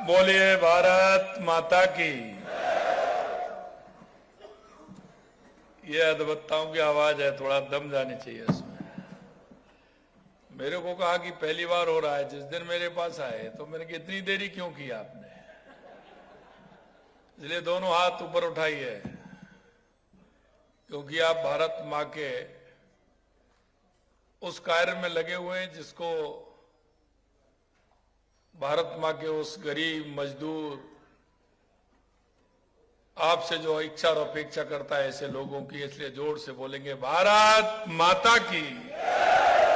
बोलिए भारत माता की। ये अधवक्ताओं की आवाज है, थोड़ा दम जानी चाहिए इसमें। मेरे को कहा कि पहली बार हो रहा है, जिस दिन मेरे पास आए तो मैंने कहा इतनी देरी क्यों की आपने, इसलिए दोनों हाथ ऊपर उठाइए, क्योंकि आप भारत माँ के उस कार्य में लगे हुए हैं जिसको भारत माँ के उस गरीब मजदूर आपसे जो इच्छा और अपेक्षा करता है ऐसे लोगों की, इसलिए जोर से बोलेंगे भारत माता की,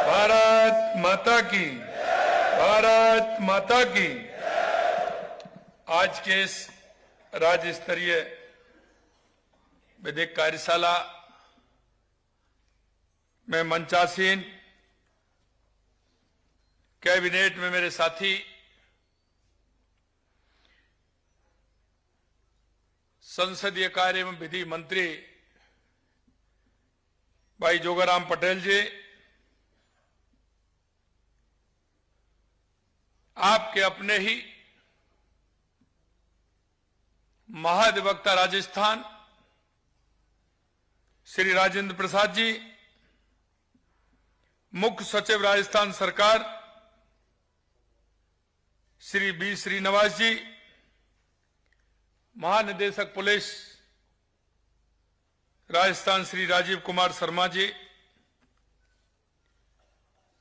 भारत माता की, भारत माता की। आज के इस राज्य स्तरीय विधिक कार्यशाला में मंचासीन कैबिनेट में मेरे साथी संसदीय कार्य एवं विधि मंत्री भाई जोगाराम पटेल जी, आपके अपने ही महाधिवक्ता राजस्थान श्री राजेंद्र प्रसाद जी, मुख्य सचिव राजस्थान सरकार श्री बी श्रीनिवास जी, महानिदेशक पुलिस राजस्थान श्री राजीव कुमार शर्मा जी,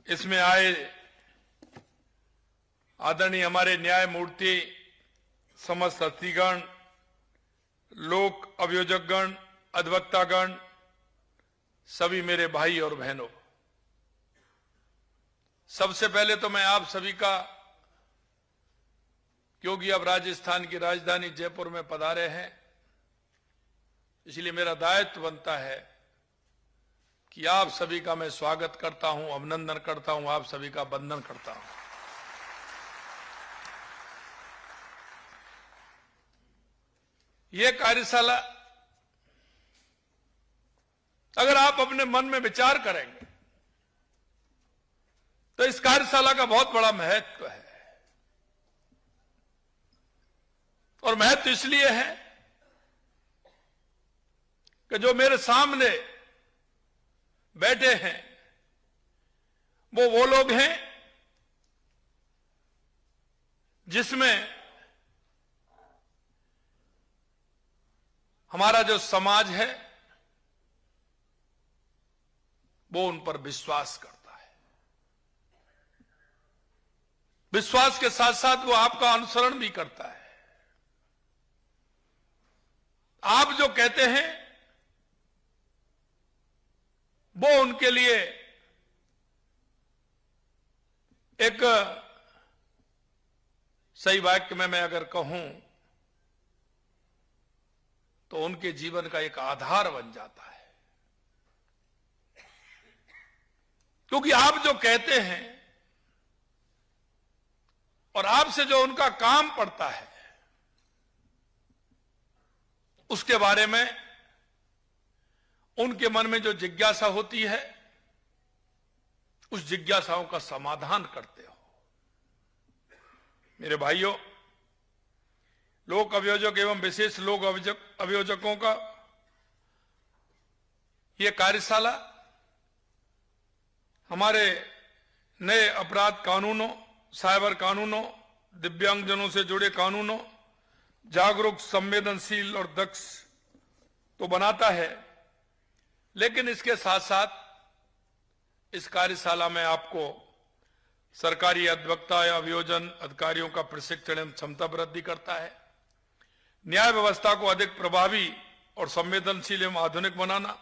इसमें आए आदरणीय हमारे न्यायमूर्ति, समस्त अतिथिगण, लोक अभियोजकगण, अधिवक्तागण, सभी मेरे भाई और बहनों, सबसे पहले तो मैं आप सभी का, क्योंकि अब राजस्थान की राजधानी जयपुर में पधारे हैं, इसलिए मेरा दायित्व बनता है कि आप सभी का मैं स्वागत करता हूं, अभिनंदन करता हूं, आप सभी का वंदन करता हूं। यह कार्यशाला अगर आप अपने मन में विचार करेंगे तो इस कार्यशाला का बहुत बड़ा महत्व है, और महत्व इसलिए है कि जो मेरे सामने बैठे हैं वो लोग हैं जिसमें हमारा जो समाज है वो उन पर विश्वास करता है। विश्वास के साथ साथ वो आपका अनुसरण भी करता है। आप जो कहते हैं वो उनके लिए एक सही वाक्य में मैं अगर कहूं तो उनके जीवन का एक आधार बन जाता है, क्योंकि आप जो कहते हैं और आपसे जो उनका काम पड़ता है उसके बारे में उनके मन में जो जिज्ञासा होती है उस जिज्ञासाओं का समाधान करते हो। मेरे भाइयों, लोक अभियोजक एवं विशेष लोक अभियोजकों का यह कार्यशाला हमारे नए अपराध कानूनों, साइबर कानूनों, दिव्यांगजनों से जुड़े कानूनों, जागरूक, संवेदनशील और दक्ष तो बनाता है, लेकिन इसके साथ साथ इस कार्यशाला में आपको सरकारी अधिवक्ता या अभियोजन अधिकारियों का प्रशिक्षण एवं क्षमता वृद्धि करता है, न्याय व्यवस्था को अधिक प्रभावी और संवेदनशील एवं आधुनिक बनाना,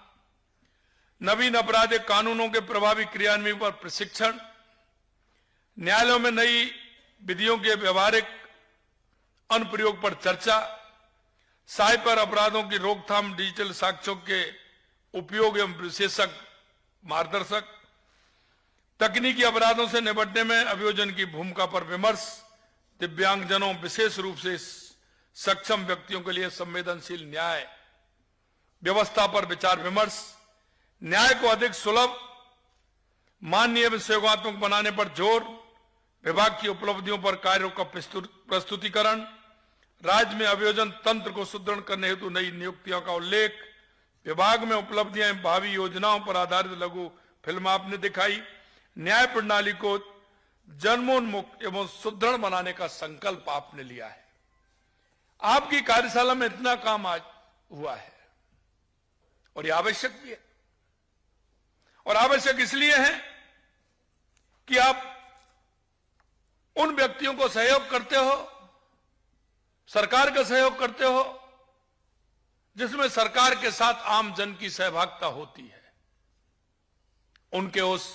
नवीन आपराधिक कानूनों के प्रभावी क्रियान्वयन पर प्रशिक्षण, न्यायालयों में नई विधियों के व्यवहारिक अनुप्रयोग पर चर्चा, साइबर अपराधों की रोकथाम, डिजिटल साक्ष्यों के उपयोग एवं विशेषज्ञ मार्गदर्शक, तकनीकी अपराधों से निपटने में अभियोजन की भूमिका पर विमर्श, दिव्यांगजनों विशेष रूप से सक्षम व्यक्तियों के लिए संवेदनशील न्याय व्यवस्था पर विचार विमर्श, न्याय को अधिक सुलभ, माननीय एवं सहयोगात्मक बनाने पर जोर, विभाग की उपलब्धियों पर कार्यों का प्रस्तुतिकरण, राज्य में अभियोजन तंत्र को सुदृढ़ करने हेतु नई नियुक्तियों का उल्लेख, विभाग में उपलब्धियां भावी योजनाओं पर आधारित लघु फिल्म आपने दिखाई, न्याय प्रणाली को जन्मोन्मुख एवं सुदृढ़ बनाने का संकल्प आपने लिया है। आपकी कार्यशाला में इतना काम आज हुआ है और यह आवश्यक भी है, और आवश्यक इसलिए है कि आप उन व्यक्तियों को सहयोग करते हो, सरकार का सहयोग करते हो, जिसमें सरकार के साथ आम जन की सहभागिता होती है। उनके उस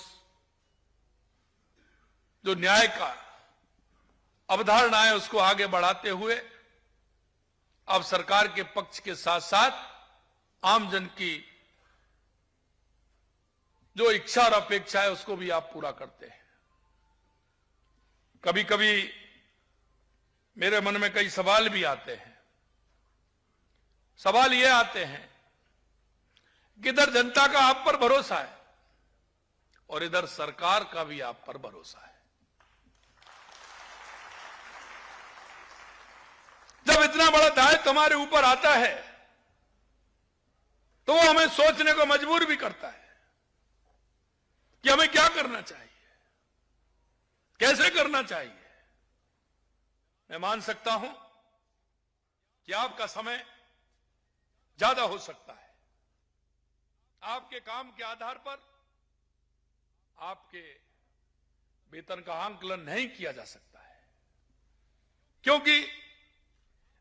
जो न्याय का अवधारणा है उसको आगे बढ़ाते हुए अब सरकार के पक्ष के साथ साथ आम जन की जो इच्छा और अपेक्षा है उसको भी आप पूरा करते हैं। कभी कभी मेरे मन में कई सवाल भी आते हैं। सवाल ये आते हैं कि इधर जनता का आप पर भरोसा है और इधर सरकार का भी आप पर भरोसा है। जब इतना बड़ा दायित्व हमारे ऊपर आता है तो वो हमें सोचने को मजबूर भी करता है कि हमें क्या करना चाहिए, कैसे करना चाहिए। मैं मान सकता हूं कि आपका समय ज्यादा हो सकता है, आपके काम के आधार पर आपके वेतन का आंकलन नहीं किया जा सकता है, क्योंकि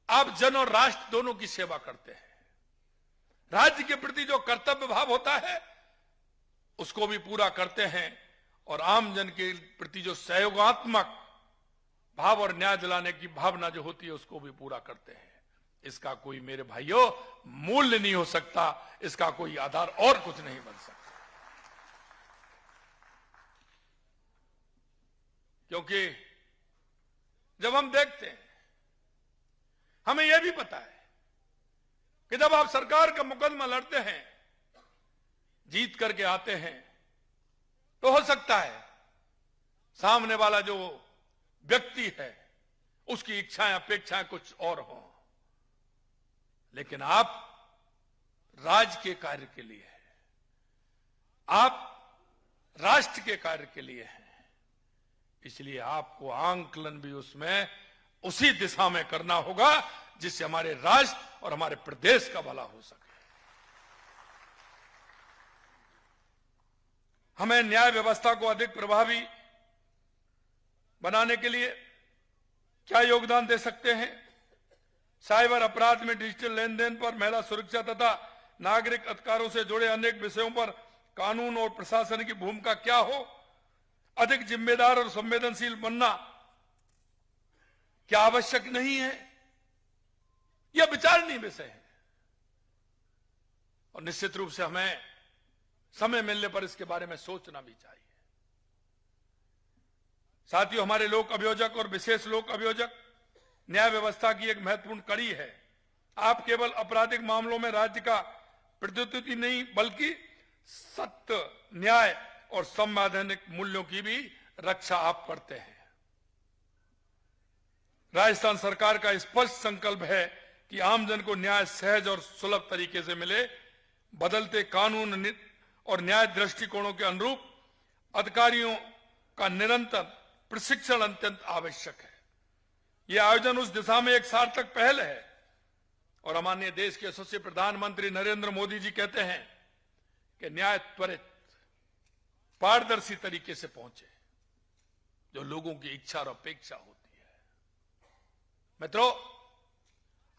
आप जन और राष्ट्र दोनों की सेवा करते हैं। राज्य के प्रति जो कर्तव्य भाव होता है उसको भी पूरा करते हैं और आम जन के प्रति जो सहयोगात्मक भाव और न्याय दिलाने की भावना जो होती है उसको भी पूरा करते हैं। इसका कोई, मेरे भाइयों, मूल्य नहीं हो सकता, इसका कोई आधार और कुछ नहीं बन सकता। क्योंकि जब हम देखते हैं, हमें यह भी पता है कि जब आप सरकार का मुकदमा लड़ते हैं, जीत करके आते हैं, तो हो सकता है सामने वाला जो व्यक्ति है उसकी इच्छाएं अपेक्षाएं कुछ और हों, लेकिन आप राज्य के कार्य के लिए हैं, आप राष्ट्र के कार्य के लिए हैं, इसलिए आपको आंकलन भी उसमें उसी दिशा में करना होगा जिससे हमारे राष्ट्र और हमारे प्रदेश का भला हो सके। हमें न्याय व्यवस्था को अधिक प्रभावी बनाने के लिए क्या योगदान दे सकते हैं? साइबर अपराध में डिजिटल लेन देन पर, महिला सुरक्षा तथा नागरिक अधिकारों से जुड़े अनेक विषयों पर कानून और प्रशासन की भूमिका क्या हो? अधिक जिम्मेदार और संवेदनशील बनना क्या आवश्यक नहीं है? यह विचारणीय विषय है और निश्चित रूप से हमें समय मिलने पर इसके बारे में सोचना भी चाहिए। साथियों, हमारे लोक अभियोजक और विशेष लोक अभियोजक न्याय व्यवस्था की एक महत्वपूर्ण कड़ी है। आप केवल आपराधिक मामलों में राज्य का प्रतिनिधित्व नहीं बल्कि सत्य, न्याय और संवैधानिक मूल्यों की भी रक्षा आप करते हैं। राजस्थान सरकार का स्पष्ट संकल्प है कि आमजन को न्याय सहज और सुलभ तरीके से मिले। बदलते कानून और न्याय दृष्टिकोणों के अनुरूप अधिकारियों का निरंतर प्रशिक्षण अत्यंत आवश्यक है। यह आयोजन उस दिशा में एक सार्थक पहल है और माननीय देश के यशस्वी प्रधानमंत्री नरेंद्र मोदी जी कहते हैं कि न्याय त्वरित, पारदर्शी तरीके से पहुंचे, जो लोगों की इच्छा और अपेक्षा होती है। मित्रों,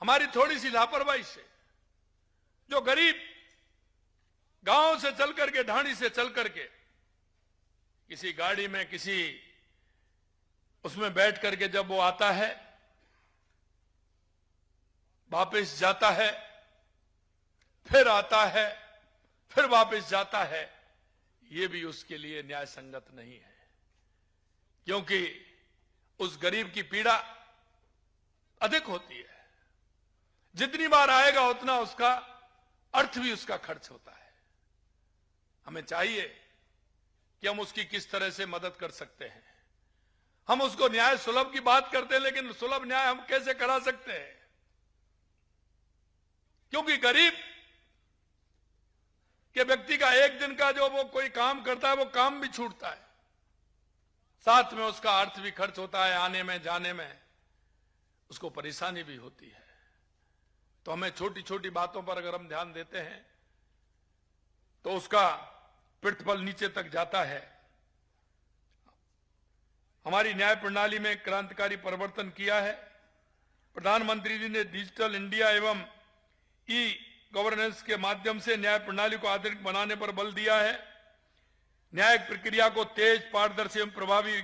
हमारी थोड़ी सी लापरवाही से जो गरीब गांव से चल करके, ढाणी से चल करके किसी गाड़ी में, किसी उसमें बैठ करके जब वो आता है, वापस जाता है, फिर आता है, फिर वापस जाता है, ये भी उसके लिए न्याय संगत नहीं है। क्योंकि उस गरीब की पीड़ा अधिक होती है। जितनी बार आएगा उतना उसका अर्थ भी उसका खर्च होता है। हमें चाहिए कि हम उसकी किस तरह से मदद कर सकते हैं। हम उसको न्याय सुलभ की बात करते हैं, लेकिन सुलभ न्याय हम कैसे करा सकते हैं? क्योंकि गरीब के व्यक्ति का एक दिन का जो वो कोई काम करता है, वो काम भी छूटता है, साथ में उसका अर्थ भी खर्च होता है, आने में जाने में उसको परेशानी भी होती है। तो हमें छोटी छोटी बातों पर अगर हम ध्यान देते हैं तो उसका प्रतिफल नीचे तक जाता है। हमारी न्याय प्रणाली में क्रांतिकारी परिवर्तन किया है। प्रधानमंत्री जी ने डिजिटल इंडिया एवं ई गवर्नेंस के माध्यम से न्याय प्रणाली को आधुनिक बनाने पर बल दिया है। न्यायिक प्रक्रिया को तेज, पारदर्शी एवं प्रभावी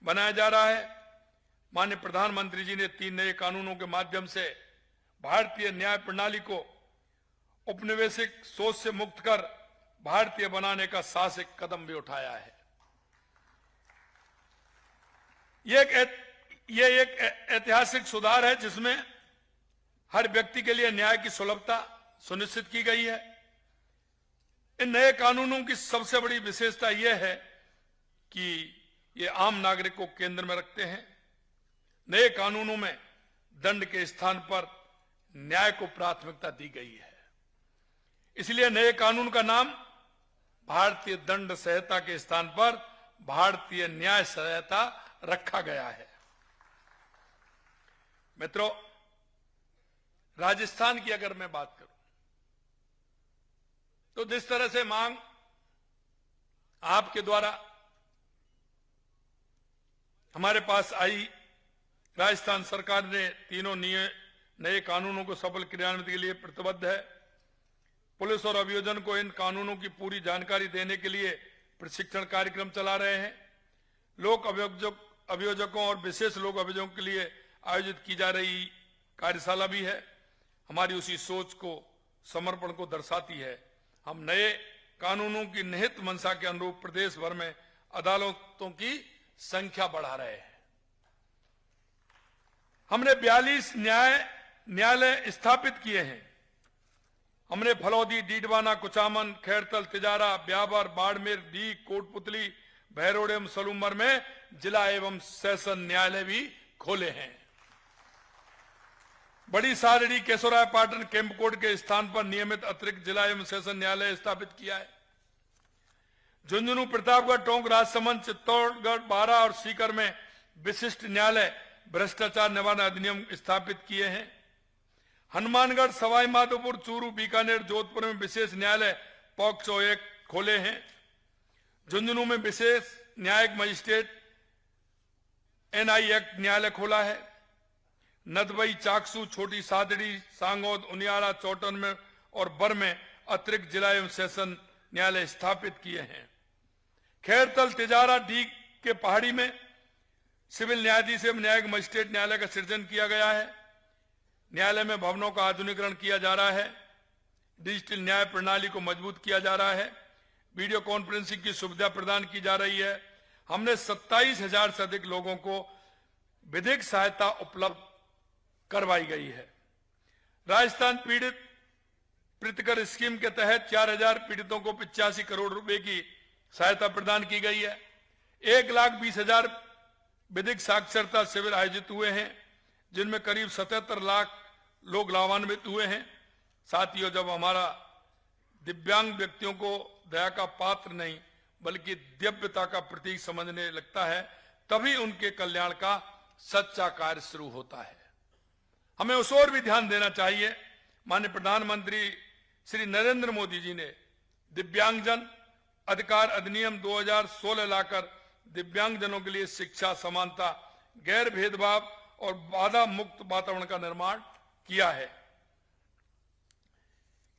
बनाया जा रहा है। माननीय प्रधानमंत्री जी ने 3 नए कानूनों के माध्यम से भारतीय न्याय प्रणाली को औपनिवेशिक सोच से मुक्त कर भारतीय बनाने का साहसिक कदम भी उठाया है। ये एक ऐतिहासिक सुधार है जिसमें हर व्यक्ति के लिए न्याय की सुलभता सुनिश्चित की गई है। इन नए कानूनों की सबसे बड़ी विशेषता यह है कि ये आम नागरिक को केंद्र में रखते हैं। नए कानूनों में दंड के स्थान पर न्याय को प्राथमिकता दी गई है। इसलिए नए कानून का नाम भारतीय दंड संहिता के स्थान पर भारतीय न्याय संहिता रखा गया है। मित्रों, राजस्थान की अगर मैं बात करूं तो जिस तरह से मांग आपके द्वारा हमारे पास आई, राजस्थान सरकार ने तीनों नए कानूनों को सफल क्रियान्वित के लिए प्रतिबद्ध है। पुलिस और अभियोजन को इन कानूनों की पूरी जानकारी देने के लिए प्रशिक्षण कार्यक्रम चला रहे हैं। लोक अभियोजकों और विशेष लोक अभियोजकों के लिए आयोजित की जा रही कार्यशाला भी है। हमारी उसी सोच को, समर्पण को दर्शाती है। हम नए कानूनों की निहित मंशा के अनुरूप प्रदेश भर में अदालतों की संख्या बढ़ा रहे हैं। हमने 42 न्यायालय स्थापित किए हैं। हमने फलौदी, डीडवाना, कुचामन, खैरतल, तिजारा, ब्यावर, बाड़मेर, डीग, कोटपुतली, भैरोड़ एवं सलूमर में जिला एवं सेशन न्यायालय भी खोले हैं। बड़ी सारड़ी, केशोराय पाटन, केम्पकोट के स्थान पर नियमित अतिरिक्त जिला एवं सेशन न्यायालय स्थापित किया है। झुंझुनू, प्रतापगढ़, टोंक, राजसमंद, चित्तौड़गढ़, बारां और सीकर में विशिष्ट न्यायालय भ्रष्टाचार निवारण अधिनियम स्थापित किए हैं। हनुमानगढ़, सवाई माधोपुर, चूरू, बीकानेर, जोधपुर में विशेष न्यायालय पॉक्सो एक्ट खोले हैं। झुंझुनू में विशेष न्यायिक मजिस्ट्रेट NI एक्ट न्यायालय खोला है। नदबई, चाकसू, छोटी सादड़ी, सांगोद, उनियारा, चौटन में और बर में अतिरिक्त जिला एवं सेशन न्यायालय स्थापित किए हैं। खैरतल, तिजारा, डीग के पहाड़ी में सिविल न्यायाधीश एवं न्यायिक मजिस्ट्रेट न्यायालय का सृजन किया गया है। न्यायालय में भवनों का आधुनिकीकरण किया जा रहा है। डिजिटल न्याय प्रणाली को मजबूत किया जा रहा है। वीडियो कॉन्फ्रेंसिंग की सुविधा प्रदान की जा रही है। हमने 27,000 से अधिक लोगों को विधिक सहायता उपलब्ध करवाई गई है। राजस्थान पीड़ित प्रीतिकर स्कीम के तहत 4,000 पीड़ितों को 85 करोड़ रुपए की सहायता प्रदान की गई है। 1,20,000 विधिक साक्षरता शिविर आयोजित हुए हैं, जिनमें करीब 77 लाख लोग लाभान्वित हुए हैं। साथियों, जब हमारा दिव्यांग व्यक्तियों को दया का पात्र नहीं बल्कि दिव्यता का प्रतीक समझने लगता है, तभी उनके कल्याण का सच्चा कार्य शुरू होता है। हमें उस ओर भी ध्यान देना चाहिए। माननीय प्रधानमंत्री श्री नरेंद्र मोदी जी ने दिव्यांगजन अधिकार अधिनियम 2016 लाकर दिव्यांगजनों के लिए शिक्षा, समानता, गैर भेदभाव और बाधा मुक्त वातावरण का निर्माण किया है।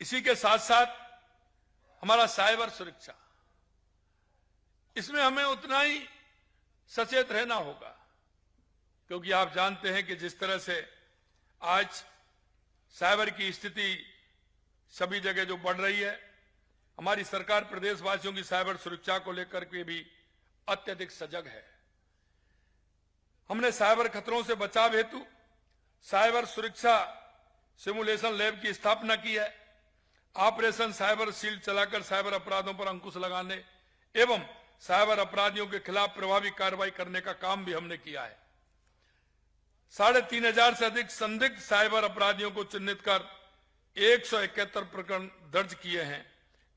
इसी के साथ साथ हमारा साइबर सुरक्षा, इसमें हमें उतना ही सचेत रहना होगा, क्योंकि आप जानते हैं कि जिस तरह से आज साइबर की स्थिति सभी जगह जो बढ़ रही है, हमारी सरकार प्रदेशवासियों की साइबर सुरक्षा को लेकर के भी अत्यधिक सजग है। हमने साइबर खतरों से बचाव हेतु साइबर सुरक्षा सिमुलेशन लैब की स्थापना की है। ऑपरेशन साइबर शील्ड चलाकर साइबर अपराधों पर अंकुश लगाने एवं साइबर अपराधियों के खिलाफ प्रभावी कार्रवाई करने का काम भी हमने किया है। 3,500 से अधिक संदिग्ध साइबर अपराधियों को चिन्हित कर 171 प्रकरण दर्ज किए हैं।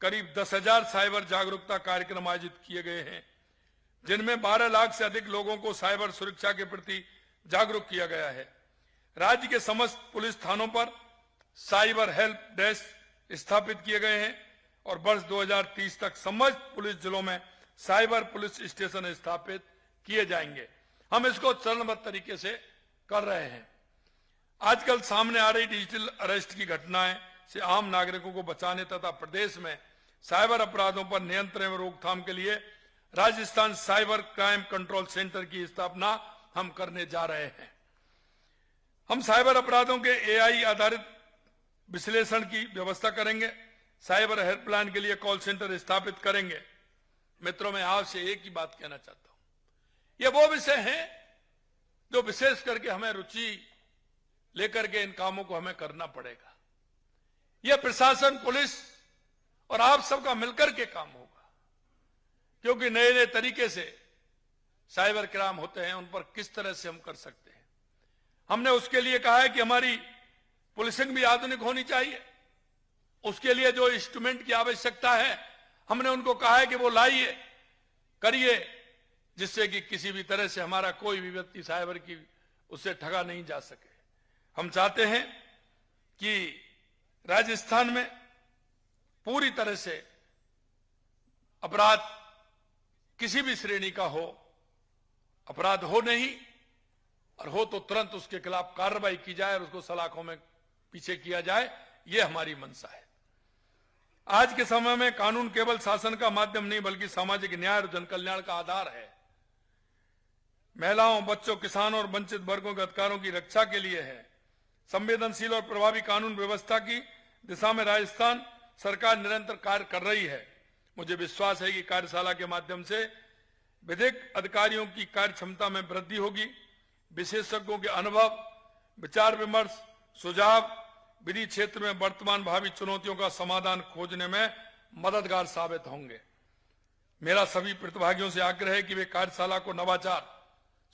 करीब 10,000 साइबर जागरूकता कार्यक्रम आयोजित किए गए हैं, जिनमें 12 लाख से अधिक लोगों को साइबर सुरक्षा के प्रति जागरूक किया गया है। राज्य के समस्त पुलिस थानों पर साइबर हेल्प डेस्क स्थापित किए गए हैं और वर्ष 2030 तक समस्त पुलिस जिलों में साइबर पुलिस स्टेशन स्थापित किए जाएंगे। हम इसको चरणबद्ध तरीके से कर रहे हैं। आजकल सामने आ रही डिजिटल अरेस्ट की घटनाएं से आम नागरिकों को बचाने तथा प्रदेश में साइबर अपराधों पर नियंत्रण एवं रोकथाम के लिए Rajasthan cyber crime control centre की स्थापना हम करने जा रहे हैं। हम साइबर अपराधों के एआई आधारित विश्लेषण की व्यवस्था करेंगे। साइबर हेल्पलाइन के लिए कॉल सेंटर स्थापित करेंगे। मित्रों, मैं आपसे एक ही बात कहना चाहता हूं, ये वो विषय हैं जो विशेष करके हमें रुचि लेकर के इन कामों को हमें करना पड़ेगा। यह प्रशासन, पुलिस और आप सबका मिलकर के काम होगा, क्योंकि नए नए तरीके से साइबर क्राइम होते हैं, उन पर किस तरह से हम कर सकते हैं। हमने उसके लिए कहा है कि हमारी पुलिसिंग भी आधुनिक होनी चाहिए। उसके लिए जो इंस्ट्रूमेंट की आवश्यकता है, हमने उनको कहा है कि वो लाइए, करिए, जिससे कि किसी भी तरह से हमारा कोई भी व्यक्ति साइबर की उससे ठगा नहीं जा सके। हम चाहते हैं कि राजस्थान में पूरी तरह से अपराध किसी भी श्रेणी का हो, अपराध हो नहीं, और हो तो तुरंत उसके खिलाफ कार्रवाई की जाए और उसको सलाखों में पीछे किया जाए। यह हमारी मंशा है। आज के समय में कानून केवल शासन का माध्यम नहीं, बल्कि सामाजिक न्याय और जनकल्याण का आधार है। महिलाओं, बच्चों, किसानों और वंचित वर्गों के अधिकारों की रक्षा के लिए है। संवेदनशील और प्रभावी कानून व्यवस्था की दिशा में राजस्थान सरकार निरंतर कार्य कर रही है। मुझे विश्वास है कि कार्यशाला के माध्यम से विधिक अधिकारियों की कार्य क्षमता में वृद्धि होगी। विशेषज्ञों के अनुभव, विचार विमर्श, सुझाव विधि क्षेत्र में वर्तमान भावी चुनौतियों का समाधान खोजने में मददगार साबित होंगे। मेरा सभी प्रतिभागियों से आग्रह है कि वे कार्यशाला को नवाचार,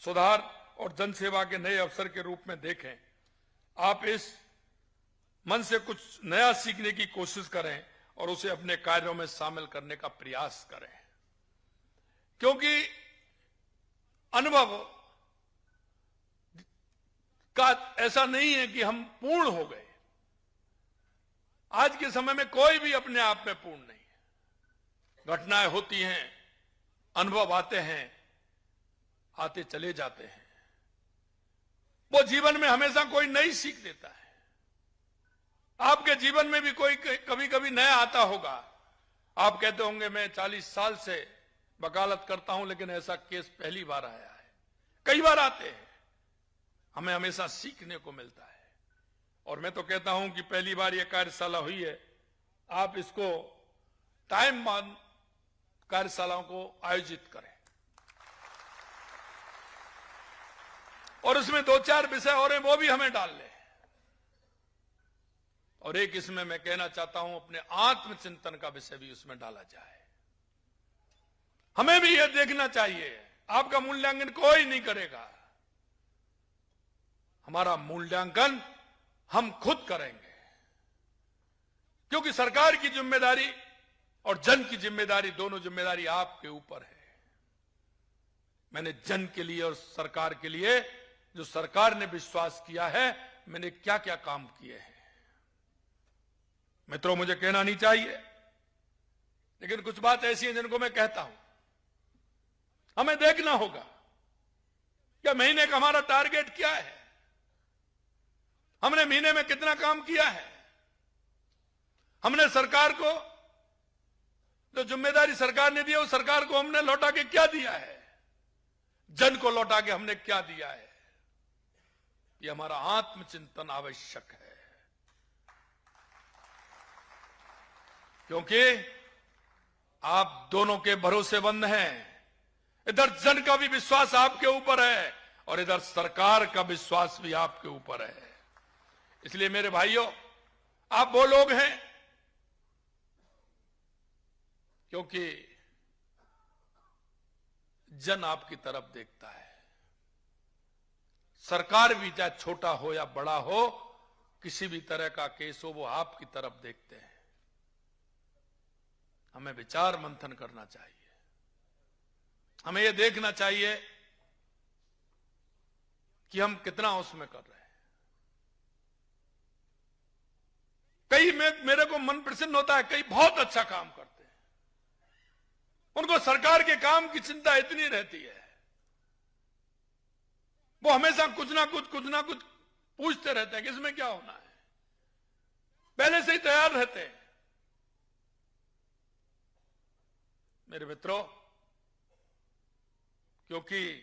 सुधार और जनसेवा के नए अवसर के रूप में देखें। आप इस मन से कुछ नया सीखने की कोशिश करें और उसे अपने कार्यों में शामिल करने का प्रयास करें, क्योंकि अनुभव का ऐसा नहीं है कि हम पूर्ण हो गए। आज के समय में कोई भी अपने आप में पूर्ण नहीं है। घटनाएं होती हैं, अनुभव आते हैं, आते चले जाते हैं। वो जीवन में हमेशा कोई नई सीख देता है। आपके जीवन में भी कोई कभी कभी नया आता होगा। आप कहते होंगे मैं 40 साल से वकालत करता हूं, लेकिन ऐसा केस पहली बार आया है। कई बार आते हैं, हमें हमेशा सीखने को मिलता है। और मैं तो कहता हूं कि पहली बार यह कार्यशाला हुई है, आप इसको टाइम मान कार्यशालाओं को आयोजित करें और उसमें 2-4 विषय और हैं, वो भी हमें डाल लें। और एक इसमें मैं कहना चाहता हूं, अपने आत्मचिंतन का विषय भी उसमें डाला जाए। हमें भी यह देखना चाहिए, आपका मूल्यांकन कोई नहीं करेगा। हमारा मूल्यांकन हम खुद करेंगे, क्योंकि सरकार की जिम्मेदारी और जन की जिम्मेदारी, दोनों जिम्मेदारी आपके ऊपर है। मैंने जन के लिए और सरकार के लिए, जो सरकार ने विश्वास किया है, मैंने क्या क्या काम किए हैं। मित्रों, मुझे कहना नहीं चाहिए, लेकिन कुछ बात ऐसी है जिनको मैं कहता हूं। हमें देखना होगा कि महीने का हमारा टारगेट क्या है, हमने महीने में कितना काम किया है, हमने सरकार को जो जिम्मेदारी सरकार ने दी है, वो सरकार को हमने लौटा के क्या दिया है, जन को लौटा के हमने क्या दिया है। ये हमारा आत्मचिंतन आवश्यक है, क्योंकि आप दोनों के भरोसेमंद हैं। इधर जन का भी विश्वास आपके ऊपर है और इधर सरकार का विश्वास भी आपके ऊपर है। इसलिए मेरे भाइयों, आप वो लोग हैं, क्योंकि जन आपकी तरफ देखता है। सरकार भी चाहे छोटा हो या बड़ा हो, किसी भी तरह का केस हो, वो आपकी तरफ देखते हैं। हमें विचार मंथन करना चाहिए। हमें यह देखना चाहिए कि हम कितना उसमें कर रहे हैं। कई में मेरे को मन प्रसन्न होता है, कई बहुत अच्छा काम करते हैं, उनको सरकार के काम की चिंता इतनी रहती है, वो हमेशा कुछ ना कुछ पूछते रहते हैं कि इसमें क्या होना है, पहले से ही तैयार रहते हैं। मेरे मित्रों, क्योंकि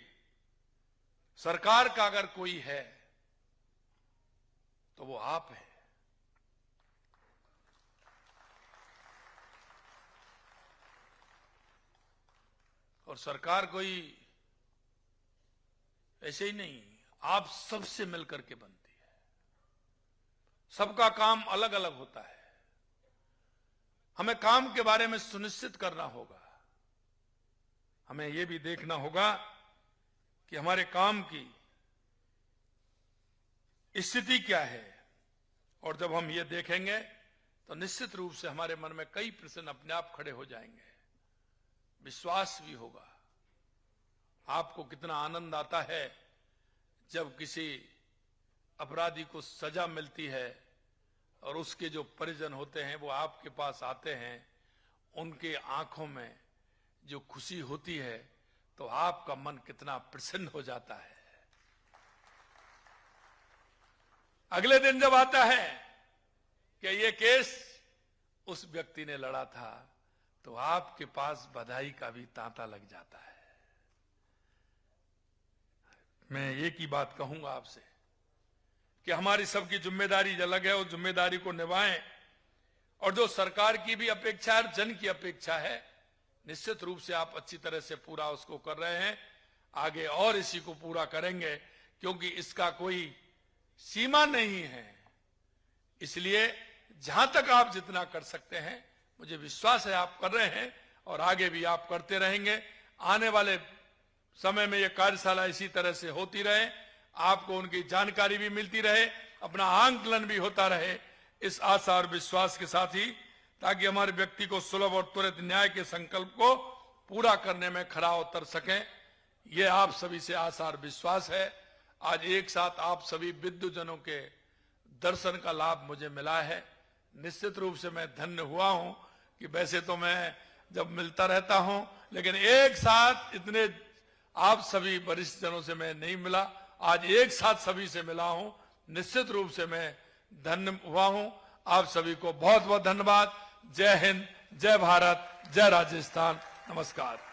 सरकार का अगर कोई है तो वो आप हैं। और सरकार कोई ऐसे ही नहीं, आप सबसे मिलकर के बनती है। सबका काम अलग अलग होता है। हमें काम के बारे में सुनिश्चित करना होगा। हमें यह भी देखना होगा कि हमारे काम की स्थिति क्या है। और जब हम ये देखेंगे तो निश्चित रूप से हमारे मन में कई प्रश्न अपने आप खड़े हो जाएंगे। विश्वास भी होगा। आपको कितना आनंद आता है जब किसी अपराधी को सजा मिलती है और उसके जो परिजन होते हैं वो आपके पास आते हैं, उनके आंखों में जो खुशी होती है तो आपका मन कितना प्रसन्न हो जाता है। अगले दिन जब आता है कि ये केस उस व्यक्ति ने लड़ा था, तो आपके पास बधाई का भी तांता लग जाता है। मैं एक ही बात कहूंगा आपसे कि हमारी सबकी जिम्मेदारी अलग है, उस जिम्मेदारी को निभाएं। और जो सरकार की भी अपेक्षा है, जन की अपेक्षा है, निश्चित रूप से आप अच्छी तरह से पूरा उसको कर रहे हैं। आगे और इसी को पूरा करेंगे, क्योंकि इसका कोई सीमा नहीं है। इसलिए जहां तक आप जितना कर सकते हैं, मुझे विश्वास है आप कर रहे हैं और आगे भी आप करते रहेंगे। आने वाले समय में यह कार्यशाला इसी तरह से होती रहे, आपको उनकी जानकारी भी मिलती रहे, अपना आंकलन भी होता रहे, इस आशा और विश्वास के साथ ही, ताकि हमारे व्यक्ति को सुलभ और त्वरित न्याय के संकल्प को पूरा करने में खरा उतर सकें। यह आप सभी से आशा और विश्वास है। आज एक साथ आप सभी विद्वजनों के दर्शन का लाभ मुझे मिला है। निश्चित रूप से मैं धन्य हुआ हूं कि वैसे तो मैं जब मिलता रहता हूं, लेकिन एक साथ इतने आप सभी वरिष्ठ जनों से मैं नहीं मिला। आज एक साथ सभी से मिला हूं। निश्चित रूप से मैं धन्य हुआ हूं। आप सभी को बहुत बहुत धन्यवाद। जय हिंद, जय भारत, जय राजस्थान। नमस्कार।